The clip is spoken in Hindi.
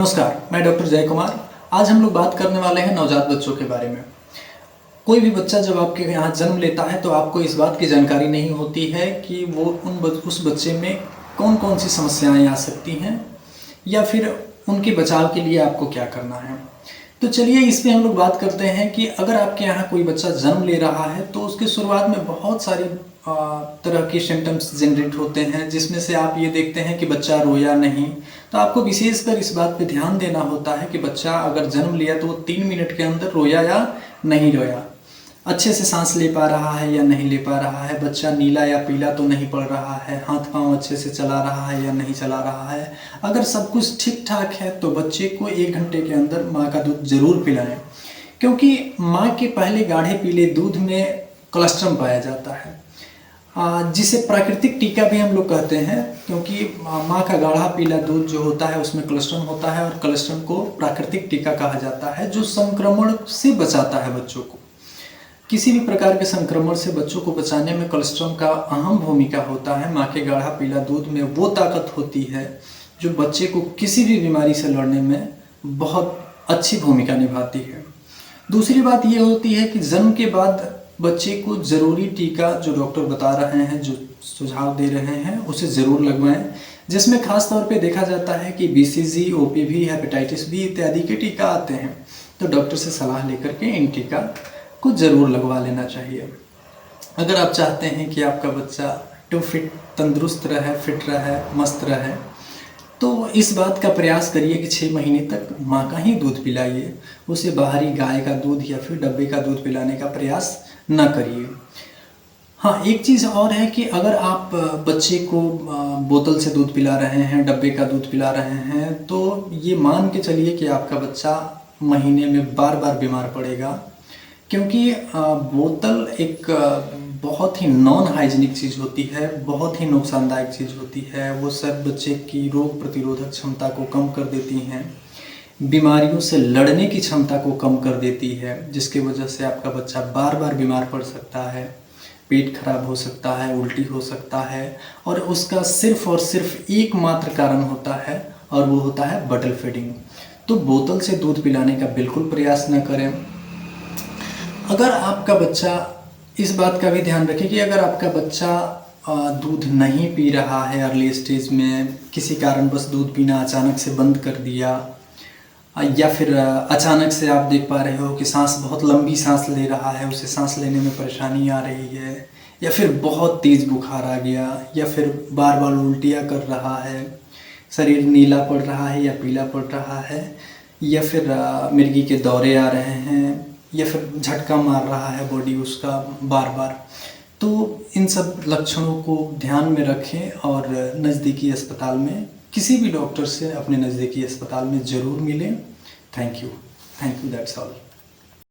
नमस्कार, मैं डॉक्टर जय कुमार। आज हम लोग बात करने वाले हैं नवजात बच्चों के बारे में। कोई भी बच्चा जब आपके यहाँ जन्म लेता है तो आपको इस बात की जानकारी नहीं होती है कि वो उस बच्चे में कौन कौन सी समस्याएं आ सकती हैं या फिर उनके बचाव के लिए आपको क्या करना है। तो चलिए इस पे हम लोग बात करते हैं कि अगर आपके यहाँ कोई बच्चा जन्म ले रहा है तो उसके शुरुआत में बहुत सारी तरह के सिम्टम्स जनरेट होते हैं, जिसमें से आप ये देखते हैं कि बच्चा रोया नहीं। तो आपको विशेषकर इस बात पे ध्यान देना होता है कि बच्चा अगर जन्म लिया तो वो 3 मिनट के अंदर रोया या नहीं रोया, अच्छे से सांस ले पा रहा है या नहीं ले पा रहा है, बच्चा नीला या पीला तो नहीं पड़ रहा है, हाथ पांव अच्छे से चला रहा है या नहीं चला रहा है। अगर सब कुछ ठीक ठाक है तो बच्चे को 1 घंटे के अंदर माँ का दूध जरूर पिलाएं, क्योंकि माँ के पहले गाढ़े पीले दूध में कोलेस्ट्रॉल पाया जाता है, जिसे प्राकृतिक टीका भी हम लोग कहते हैं, क्योंकि माँ का गाढ़ा पीला दूध जो होता है उसमें कोलेस्ट्रॉल होता है और कोलेस्ट्रॉल को प्राकृतिक टीका कहा जाता है, जो संक्रमण से बचाता है बच्चों को। किसी भी प्रकार के संक्रमण से बच्चों को बचाने में कोलेस्ट्रॉल का अहम भूमिका होता है। माँ के गाढ़ा पीला दूध में वो ताकत होती है जो बच्चे को किसी भी बीमारी से लड़ने में बहुत अच्छी भूमिका निभाती है। दूसरी बात ये होती है कि जन्म के बाद बच्चे को ज़रूरी टीका जो डॉक्टर बता रहे हैं, जो सुझाव दे रहे हैं, उसे ज़रूर लगवाएं, जिसमें खास तौर पे देखा जाता है कि BCG, OPV, हेपेटाइटिस बी इत्यादि के टीका आते हैं। तो डॉक्टर से सलाह लेकर के इन टीका को ज़रूर लगवा लेना चाहिए। अगर आप चाहते हैं कि आपका बच्चा फिट तंदुरुस्त रहे, फिट रहे, मस्त रहे, तो इस बात का प्रयास करिए कि 6 महीने तक माँ का ही दूध पिलाइए। उसे बाहरी गाय का दूध या फिर डब्बे का दूध पिलाने का प्रयास ना करिए। हाँ, एक चीज़ और है कि अगर आप बच्चे को बोतल से दूध पिला रहे हैं, डब्बे का दूध पिला रहे हैं, तो ये मान के चलिए कि आपका बच्चा महीने में बार बार बीमार पड़ेगा, क्योंकि बोतल एक बहुत ही नॉन हाइजीनिक चीज़ होती है, बहुत ही नुकसानदायक चीज़ होती है। वो सब बच्चे की रोग प्रतिरोधक क्षमता को कम कर देती हैं, बीमारियों से लड़ने की क्षमता को कम कर देती है, जिसकी वजह से आपका बच्चा बार बार बीमार पड़ सकता है, पेट खराब हो सकता है, उल्टी हो सकता है, और उसका सिर्फ और सिर्फ एकमात्र कारण होता है और वो होता है बॉटल फीडिंग। तो बोतल से दूध पिलाने का बिल्कुल प्रयास न करें। अगर आपका बच्चा, इस बात का भी ध्यान रखें कि अगर आपका बच्चा दूध नहीं पी रहा है, अर्ली स्टेज में किसी कारणवश दूध पीना अचानक से बंद कर दिया, या फिर अचानक से आप देख पा रहे हो कि सांस बहुत लंबी सांस ले रहा है, उसे सांस लेने में परेशानी आ रही है, या फिर बहुत तेज़ बुखार आ गया, या फिर बार बार उल्टियाँ कर रहा है, शरीर नीला पड़ रहा है या पीला पड़ रहा है, या फिर मिर्गी के दौरे आ रहे हैं, या फिर झटका मार रहा है बॉडी उसका बार बार, तो इन सब लक्षणों को ध्यान में रखें और नज़दीकी अस्पताल में किसी भी डॉक्टर से अपने नज़दीकी अस्पताल में ज़रूर मिलें। Thank you, that's all.